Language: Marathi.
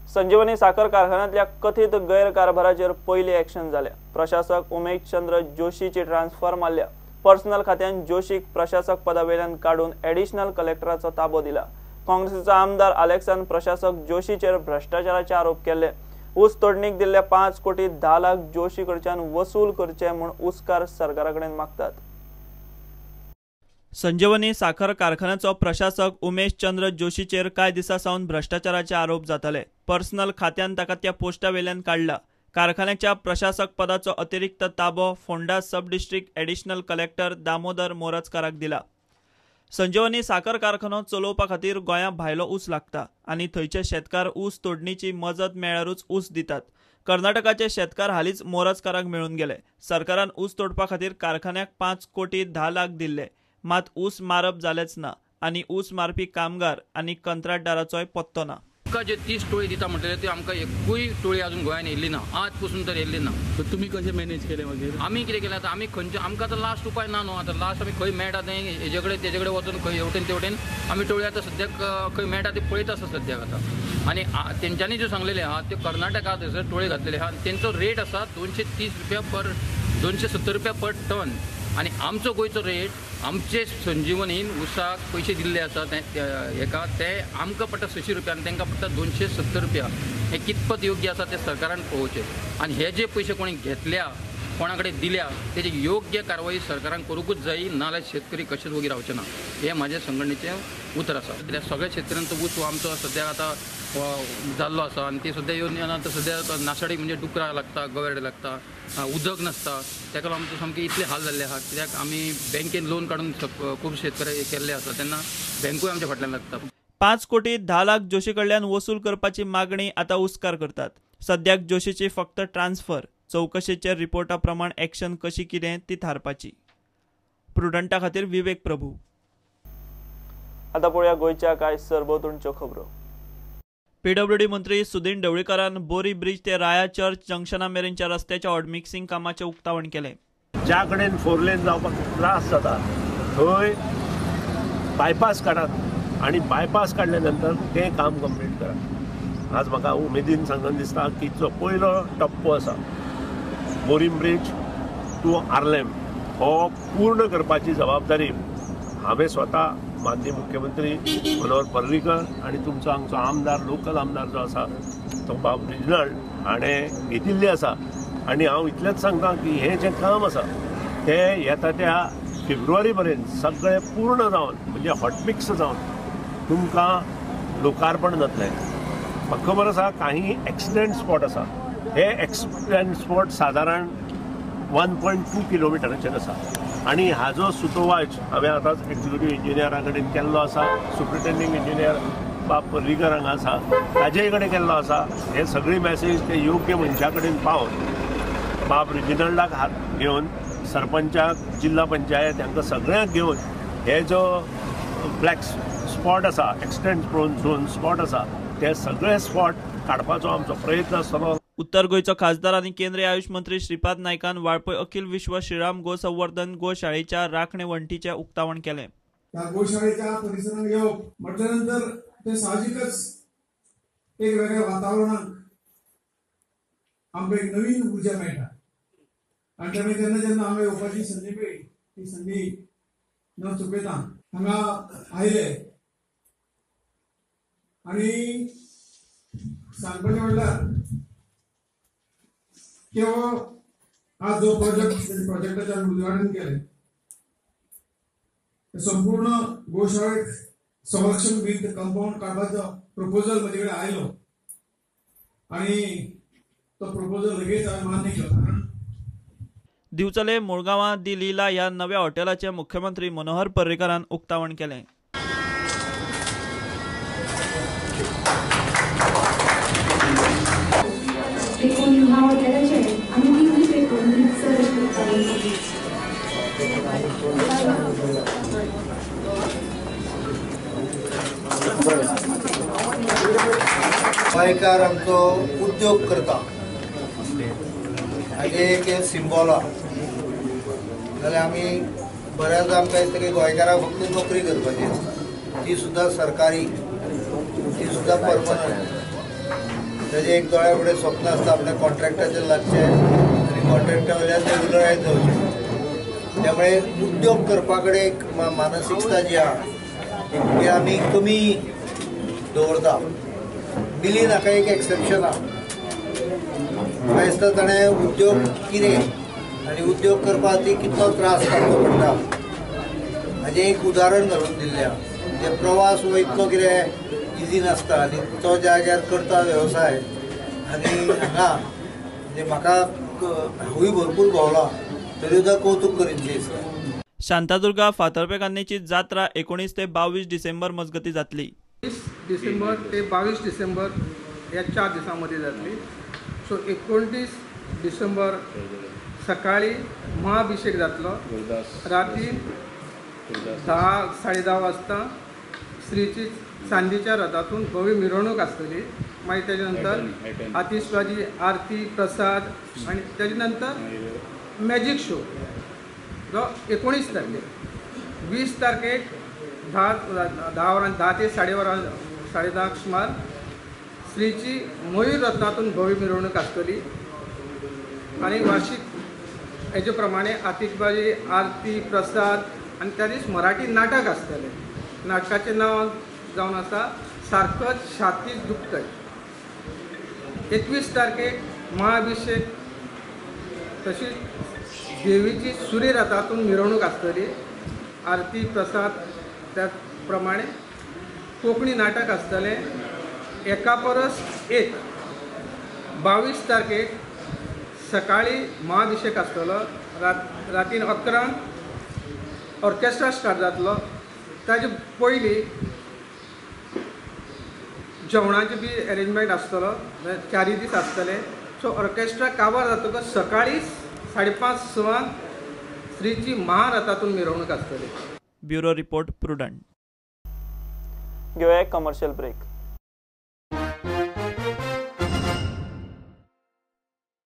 संजीवनी साखर कारखान्यातल्या कथित गैरकारभाराचेर पहिली ॲक्शन जाल्या। प्रशासक उमेशचंद्र जोशीची ट्रान्सफर मारल्या। पर्सनल खात्यान जोशीक प्रशासक पदावेल्यान काढून ॲडिशनल कलेक्टराचो ताबो दिला। काँग्रेसीचो आमदार अलेक्सान प्रशासक जोशीचेर भ्रष्टाचाराचे आरोप केले। ऊस तोडणीक दिल्ले 5 कोटी 10 लाख जोशी कडच्यान वसूल करचे म्हूण उसकार सरकाराकडेन मागतात। संजीवनी साखर कारखान्याचो प्रशासक उमेशचंद्र जोशीचेर कांय दिसा सावन भ्रष्टाचाराचे आरोप जाताले। पर्सनल खात्यान ताका त्या पोस्टा वेल्यान काढला। कारखान्याच्या प्रशासक पदाचो अतिरिक्त ताबो फोंडा सब डिस्ट्रिक्ट ॲडिशनल कलेक्टर दामोदर मोरजकाराक दिला। संजीवनी साखर कारखानो चलोवपा खातीर गोंया भायलो ऊस लागता आनी थंयचे शेतकार ऊस तोडणीची मजत मेळ्ळ्यारूच ऊस दितात। कर्नाटकाचे शेतकार हालींच मोरजकाराक मेळून गेले। सरकारान ऊस तोडपा खातीर कारखान्याक 5 कोटी 10 लाख दिल्ले, मात ऊस मारप जालेच ना आनी ऊस मारपी कामगार आनी कंत्राटदाराचोय पत्तो ना। आमकां जे 30 टोळी दिता म्हटलें ते आमकां एकूय टोळी अजून गोंयान येयल्ली ना, आज पासून तर येयल्ली ना। तर तुमी कशें मॅनेज केलें मागीर? आमी कितें केलें आतां, आमी खंयचे आमकां आतां लास्ट उपाय ना न्हू। आतां लास्ट आमी खंय मेळटा तें हेजे कडेन तेजे कडेन वचून खंय हेवटेन तेवटेन आमी टोळी आतां सद्याक खंय मेळटा ते पळयत आसा सद्याक आतां। आनी तेंच्यांनी ज्यो सांगलेले आहा त्यो कर्नाटका थंयसर टोळी घातलेले आहा, तेंचो रेट आसा 270 रुपया पर टन। आनी आमचो गोंयचो रेट आमचे संजीवनीन उसाक पयशे दिल्ले आसात हेका ते आमकां पडटा 600 रुपया आनी तांकां पडटा 270 रुपया। हे कितपत योग्य आसा ते सरकारान पळोवचें आनी हे जे पयशे कोणी घेतल्या कोणा कडेन दिल्या तेजी योग्य कारवाई सरकारान करूंकूच जायी, नाल्यार शेतकरी कशेच वगीर रावचे ना। हे म्हाजे संघटनेचें उतर आसा। कित्याक सगळ्या शेतकऱ्यांचो ऊस हो आमचो सद्याक आतां जाल्लो आसा आनी ती सद्या येवन आतां सद्या नासाडी म्हणजे डुकरां लागता, गवेडे लागता, उदक नासता, तेका लागून आमचे सामके इतले हाल जाल्ले आहा। कित्याक आमी बँकेन लोन काडून खूब शेतकरी केल्ले आसा तेन्ना बँकूय आमच्या फाटल्यान लागता। 5 कोटी 10 लाख जोशी कडल्यान वसूल करपाची मागणी आता उसकार करतात। सद्याक जोशीची फक्त ट्रान्सफर, चौकशेच्या रिपोर्टा प्रमाण ॲक्शन कशी कितें ती थारपाची। प्रुडंटा खातीर विवेक प्रभू। आता पळोवया गोंयच्या कांय सरभोंवतणच्यो खबरो। पीडब्ल्यूडी मंत्री सुदीन ढवळीकरान बोरी ब्रिज ते राया चर्च जंक्शना मेरेनच्या रस्त्याच्या ऑडमिक्सिंग कामाचें उक्तावण केलें। ज्या कडेन 4 लेन जावपाक त्रास जाता थंय बायपास काडात आनी बायपास काडल्या नंतर तें काम कंप्लीट करात। आज म्हाका उमेदीन सांगून दिसता की जो पयलो टप्पो आसा बोरीम ब्रिज टू आर्लेम हो पूर्ण करपाची जबाबदारी हांवें स्वता माननीय मुख्यमंत्री मनोहर पर्रीकर आनी तुमचो हांगचो आमदार लोकल आमदार जो आसा तो बाब रिजनल हाणें घेतिल्ली आसा। आनी हांव इतलेंच सांगता की हें जें काम आसा तें येता त्या फेब्रुवारी पर्यंत सगळें पूर्ण जावन म्हणजे हॉटमिक्स जावन तुमकां लोकार्पण जातलें। म्हाका खबर आसा काही एक्सिडेंट स्पॉट आसा, हे एक्सिडेंट स्पॉट सादारण 1.2 किलोमिटराचेर आसा आनी हाजो सुतोवाच हांवें आतांच एक्झिक्युटीव इंजिनियरा कडेन केल्लो आसा, सुप्रिटेंडिंग इंजिनियर बाब पर्रीकर हांगा आसा ताजे कडेन केल्लो आसा। हे सगळी मॅसेज ते योग्य मनशा कडेन पावन बाब रिजनलाक हात घेवन सरपंचाक, जिल्हा पंचायत हांकां सगळ्यांक घेवन हे जो ब्लॅक स्पॉट आसा, एक्सिडेंट प्रोन झोन स्पॉट आसा ते सगळे स्पॉट काडपाचो आमचो प्रयत्न आसतलो। उत्तर गोंयचो खासदार आनी केंद्रीय आयुष मंत्री श्रीपाद नायकान वाळपय अखिल विश्व श्रीराम गोसंवर्धन गोशाळेच्या राखणे वंटीचें उक्तावण केलें। त्या गोशाळेच्या परिसरात येवप म्हटल्या नंतर ते साहजिकच एक वेगळ्या वातावरणात आमकां एक नवीन उर्जा मेळटा आनी त्यामुळे जेन्ना जेन्ना आमी येवपाची संदी मेळ्ळी ती संदी न चुकयता हांगा आयले आनी सांगपाचें म्हणल्यार की आज जो प्रोजेक्टाचें उद्घाटन केलें संपूर्ण गोशाळेक संरक्षण भिंत कंपाऊंड काडपाचो प्रपोजल म्हजे कडेन आयलो आनी तो प्रपोजल लगेच हांवें मान्य केलो। दिवचले मुळगांवां दी लीला ह्या नव्या हॉटेलाचें मुख्यमंत्री मनोहर पर्रीकरान उक्तावण केलें। गोंयकार आमचो उद्योग करता हाजे एक सिंबॉल आहा, जाल्यार आमी बऱ्याचदा आमकां दिसता की गोंयकारांक फक्त नोकरी करपाची आसता, ती सुद्दां सरकारी, ती सुद्दां परमनंट। त्याचे एक दोळ्या फुडें स्वप्न आसता आपल्या कॉन्ट्रॅक्टाचेर लागचें आनी कॉन्ट्रॅक्टा वयल्यान रेग्युलरायज जावचें. त्यामुळे उद्योग करपा कडेन एक मानसिकता जी आहा ती आमी कमी दवरता. मिली नाका एक एक्सेप्शन आहा. म्हाका दिसता ताणें उद्योग कितें आनी उद्योग करपा खातीर कितलो त्रास काडचो पडटा हाजें एक उदाहरण घालून दिल्लें आहा. म्हणजे प्रवास हो इतलो कितें इजी नासता आनी तो ज्या जाग्यार करता वेवसाय आनी हांगा म्हणजे म्हाका हांवूय भरपूर भोंवला तरी सुद्दां कौतूक करीत दिसता. शांतादुर्गा फातर्पेकान्नीची जात्रा 19 ते 22 डिसेंबर मजगती जातली. 20 डिसेंबर ते 22 डिसेंबर या 4 दिवसांमध्ये जातली. सो 29 डिसेंबर सकाळी महाअभिषेक जातलो. रात्री 10-10:30 वाजता श्रीची चांदीच्या रथातून भव्य मिरवणूक आसतली. मागीर तेजे नंतर आतिशबाजी, आरती, प्रसाद आणि तेजे नंतर मॅजीक शो जो 19 तारखेक. 20 तारखेक 10 ते 10:30 सुमार श्रीची मयूर रत्नातून भव्य मिरवणूक आसतली. आणि वार्षिक हेजे प्रमाणे आतिशबाजी, आरती, प्रसाद आणि त्या दीस मराठी नाटक आसतलें. नाटकाचें नांव जावन आसा सारखंच छातीच दुखतय. 21 तारखेक महाअभिषेक तशीच देवीची सूर्य रथातून मिरवणूक आसतली. आरती, प्रसाद त्याच प्रमाणे कोंकणी नाटक आसतलें. एका परस एक. 22 तारखेक सकाळी महाअभिषेक आसतलो. रातीन 11 ऑर्केस्ट्रा स्टार्ट जातलो. ताजे पयलीं जेवणाचे बी अरेंजमेंट आसतलो. 4 दीस आसतले. सो ऑर्केस्ट्रा काबार जातकच सकाळी 5:30 सुमार श्रीची महारथातून मिरवणूक आसतली. Bureau report prudent. घेऊया एक कमर्शियल ब्रेक.